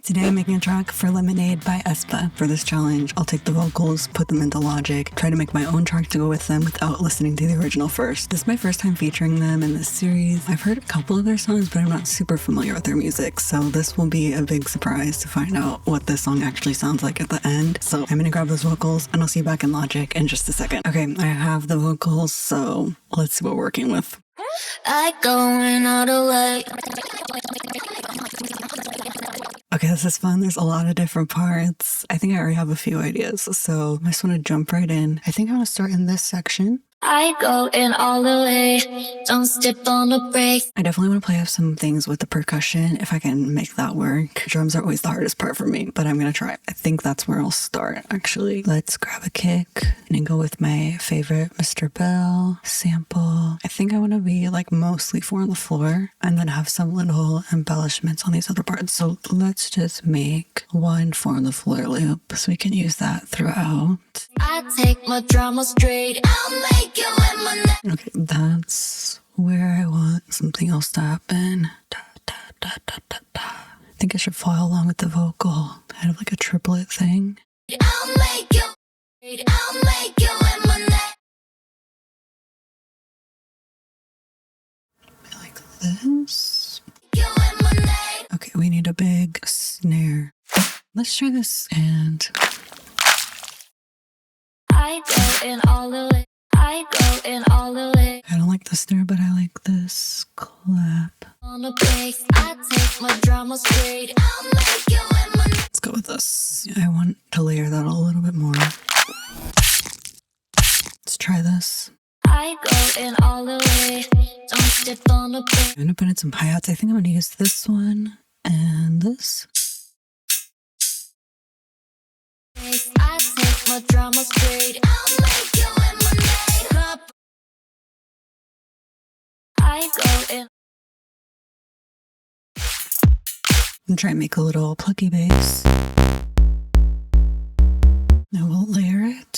Today I'm making a track for Lemonade by aespa. For this challenge, I'll take the vocals, put them into Logic, try to make my own track to go with them without listening to the original first. This is my first time featuring them in this series. I've heard a couple of their songs, but I'm not super familiar with their music, so this will be a big surprise to find out what this song actually sounds like at the end. So I'm gonna grab those vocals and I'll see you back in Logic in just a second. Okay, I have the vocals, so let's see what we're working with. I going all the way. Okay, this is fun. There's a lot of different parts. I think I already have a few ideas, so I just want to jump right in. I think I'm going to start in this section. I go in all the way, don't step on the brakes. I definitely want to play up some things with the percussion if I can make that work. Drums are always the hardest part for me, but I'm going to try. I think that's where I'll start, actually. Let's grab a kick and then go with my favorite Mr. Bell sample. I think I want to be like mostly 4 on the floor and then have some little embellishments on these other parts. So let's just make 1 4 on the floor loop so we can use that throughout. I take my drama straight, I'll make you lemonade. Okay, that's where I want something else to happen. Da, da, da, da, da, da. I think I should follow along with the vocal. Kind of like a triplet thing. I'll make you lemonade. Like this. You lemonade. Okay, we need a big snare. Let's try this and... I go in all the way. I go in all the way. I don't like the snare, but I like this clap. On the brakes, I take my drama straight. I'll make you lemonade. Let's go with this. I want to layer that a little bit more. Let's try this. I go in all the way, don't step on the brakes. I'm gonna put in some hi-hats. I think I'm gonna use this one and this. I take my drama straight. I'll make you lemonade. Cup. I go in. And try and make a little plucky bass. Now we'll layer it.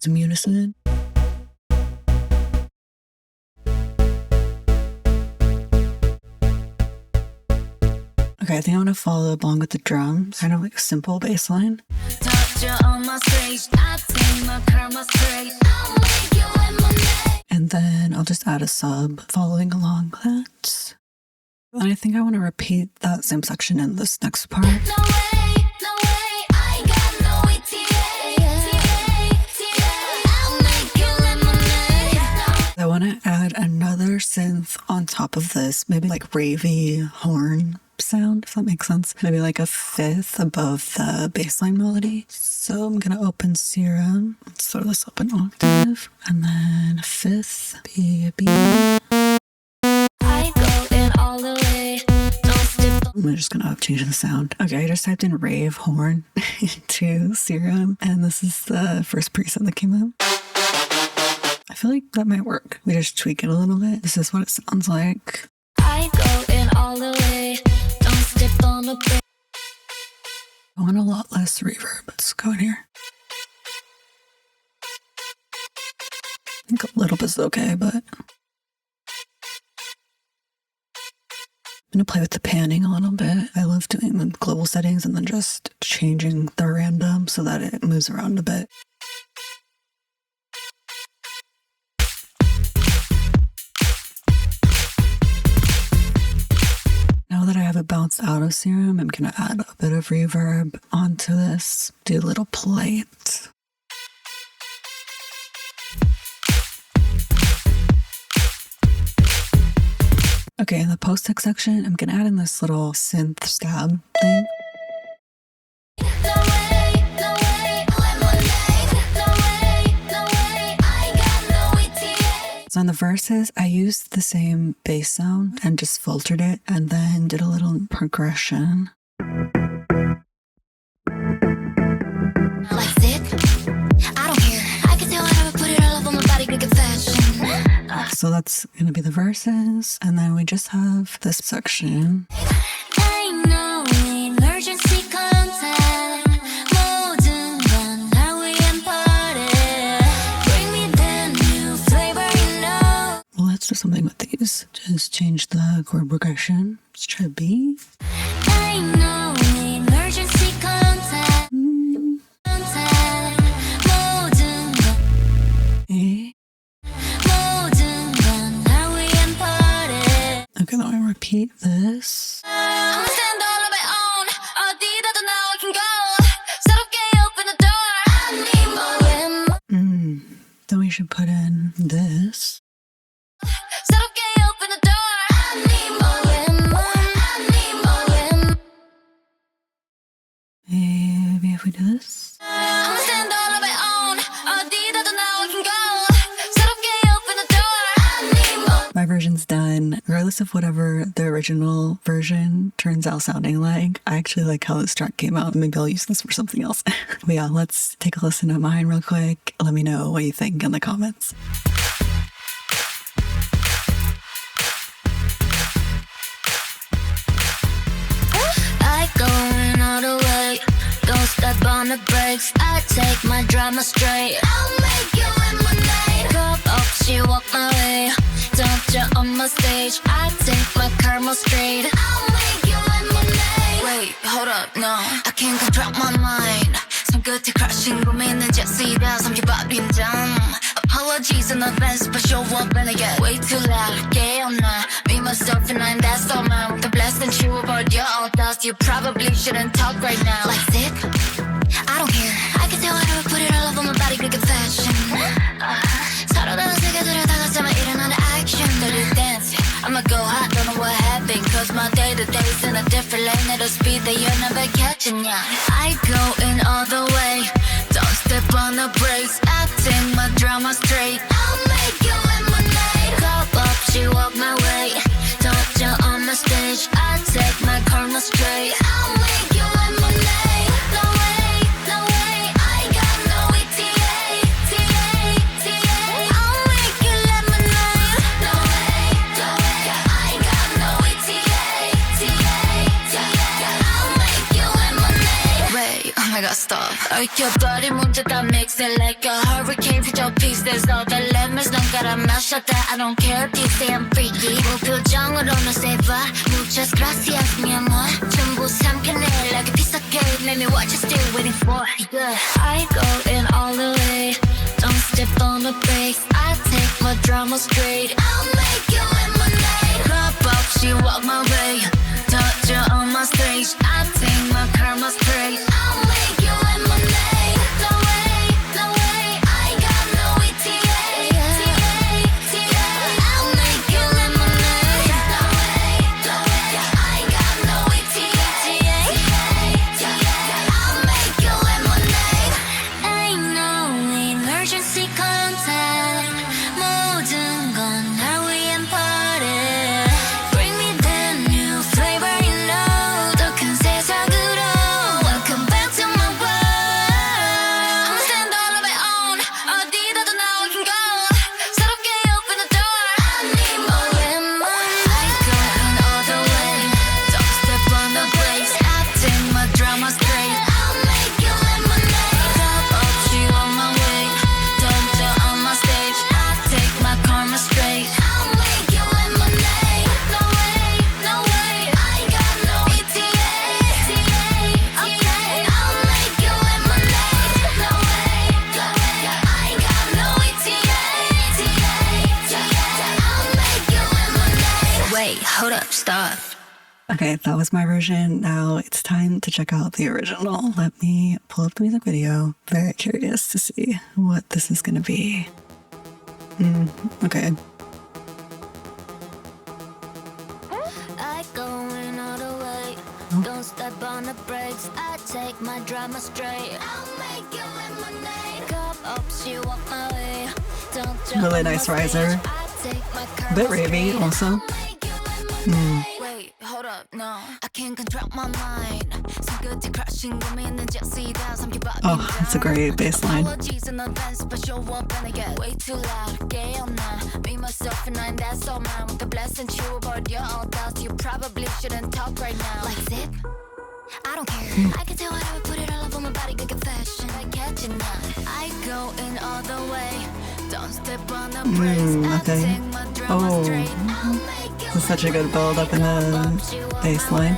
Some unison. Okay, I think I'm gonna follow along with the drums. Kind of like a simple bass line. Touch you on my stage. I take my karma straight. I'll make you lemonade. And then I'll just add a sub following along that. And I think I want to repeat that same section in this next part. No way, I got no ETA. I'll make you lemonade. I want to add another synth on top of this, maybe like ravey horn sound, if that makes sense. Maybe like a 5th above the bassline melody. So I'm gonna open Serum. Let's throw this up an octave. And then 5th, B, B. I go in all the way, don't step on. I'm just gonna change the sound. Okay, I just typed in rave horn to Serum, and this is the first preset that came up. I feel like that might work. We just tweak it a little bit. This is what it sounds like. I go in all the way, don't step on the brakes. I want a lot less reverb. Let's go in here. I think a little bit's okay, but I'm gonna play with the panning a little bit. I love doing the global settings and then just changing the random so that it moves around a bit. Now that I have it bounced out of Serum, I'm gonna add a bit of reverb onto this. Do a little plate. Okay, in the post-text section, I'm gonna add in this little synth stab thing. No way, lemonade. No way, I got no ETA. So on the verses, I used the same bass sound and just filtered it and then did a little progression. Like sick? I don't care. I can tell how to put it all up on my body, quick and fashion. So that's gonna be the verses, and then we just have this section. Ain't no emergency contact. 모든 건 now we can party. Bring me the new flavor, you know. Well, let's do something with these. Just just change the chord progression. Let's try B. Ain't no emergency contact. 모든 건 A. 모든 건 날 위한 party. Okay, let me repeat this. I'm a stand all of my own. 어디다도 now I can go. 새롭게 open the door. I need more. Then we should put in this. 새롭게 open the door. I need more. I need more. Maybe if we do this. I'm a stand all of my own. 어디다도 now I can go. 새롭게 open the door. I need more. My version's done. Regardless of whatever the original version turns out sounding like, I actually like how this track came out. Maybe I'll use this for something else. But yeah, let's take a listen to mine real quick. Let me know what you think in the comments. I going all the way. Don't step on the brakes. I take my drama straight. I'll make you lemonade. Cup up, she walk my way. Don't you on my stage. I take my karma straight. I'll make you lemonade. Wait, hold up, no. I can't control my mind. 손끝에 crashing 고민은 제시다 삼켜버린 점. Apologies in advance, but show up and I get way too loud. 깨어나, me myself and I'm that's all mine. The blessing 치워버려 all dust. You probably shouldn't talk right now. Like sick? I don't care. I can tell how to put it all over my body, 그게 fashion. 서로 다른 세계들을 다 같이 일어나는 action. Dirty dance, I'ma go hot, don't know what happened. Cause my day to day's in a different lane at a speed that you're never catching, yeah. I go in all the way, don't step on the brakes. I take my drama straight. I'll make you lemonade. Cup up, she walk my way. Don't you on my stage. I take my karma straight. I'll make you lemonade. No way, no way. I got no ETA, I'll make you lemonade. No way, no way. I got no ETA, I'll make you lemonade. Wait, oh my god, stop. 얽혀버린 문제다 mix it like a hurricane. 피적 pieces all the lemons 난 갈아 마셨다. I don't care if you say I'm freaky. 무표정으로는 say bye. Muchas gracias mi amor. 전부 삼켜내 like a piece of cake. Make me what you still waiting for. Yeah. I go in all the way. Don't step on the brakes. I take my drama straight. I'll make you lemonade. Cup up, she walk my way. Touch her on my stage. I take my karma straight. I'll make you lemonade. No way, no way. I got no ETA, I'll make you lemonade. No way, no way. I got no ETA, I'll make you lemonade. Ain't no emergency contact. 모든 건 날 위한 party. Bring me the new flavor, you know. 더 큰 세상으로. Welcome back to my world. I'm a stand all of my own. 어디다도 now I can go. 새롭게 open the door. I need more lemon. I go in all the way. Don't step on the brakes. I take my drama straight. I'll make you lemonade. Cup up, she on my way. Don't you on my stage. I take my karma straight. I'll make you lemonade. No way, no way. I got no ETA, I'll make you lemonade. No way, no way. I got no ETA, I'll make you lemonade. Wait, hold up, stop. Okay, that was my version. Now it's time to check out the original. Let me pull up the music video. Very curious to see what this is gonna be. Okay. I go in all the way. Don't step on the brakes. I take my drama straight. I'll make you lemonade. Cup up, she walk my way. Don't you Really on my nice stage. riser. I take my A bit karma ravey straight. also. I'll make you lemonade. Wait, hold up, no. I can't control my mind. 손끝에 crashing 고민은 제시다 삼켜버린 Oh, that's a great bass line. Apologies in advance, but show up and I get way too loud. 깨어나, me myself and I'm that's all mine. With the blessing 치워버려 all dust. You probably shouldn't talk right now. Like zip? I don't care. I can tell how to put it all over my body, good fashion. Like catching up. I go in all the way. Don't step on the brakes. I okay. take my drama Oh. straight. I'll make you This is such a good build up in the bass line.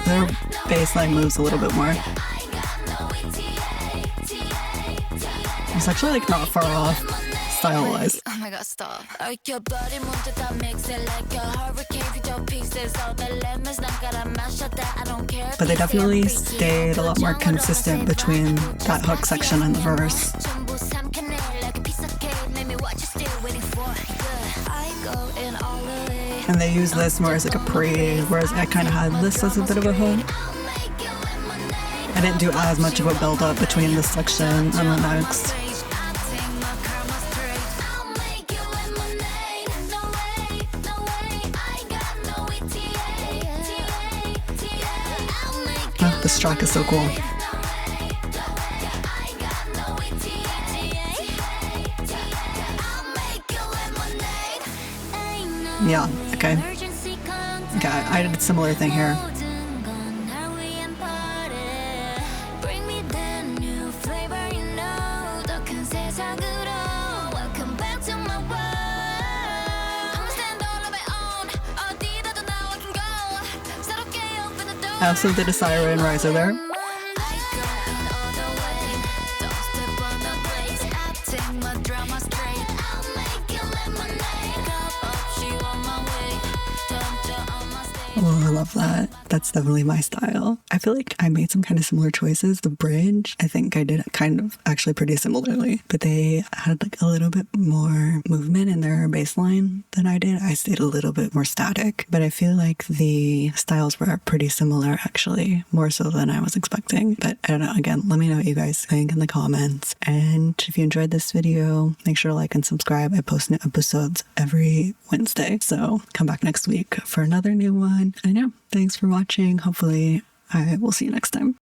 Their bass line moves a little bit more. It's actually like not far off style-wise. Oh my god, stop. But they definitely stayed a lot more consistent between that hook section and the verse. And they use this more as like a pre, whereas I kind of had this as a bit of a hook. I didn't do as much of a build up between this section and the next. Oh, this track is so cool. Yeah, okay. Okay, I did a similar thing here. I also did a siren riser there. Oh, I love that. That's definitely my style. I feel like I made some kind of similar choices. The bridge, I think I did kind of actually pretty similarly, but they had like a little bit more movement in their bass line than I did. I stayed a little bit more static, but I feel like the styles were pretty similar actually, more so than I was expecting. But I don't know, again, let me know what you guys think in the comments. And if you enjoyed this video, make sure to like and subscribe. I post new episodes every Wednesday, so come back next week for another new one. I know. Thanks for watching. Hopefully I will see you next time.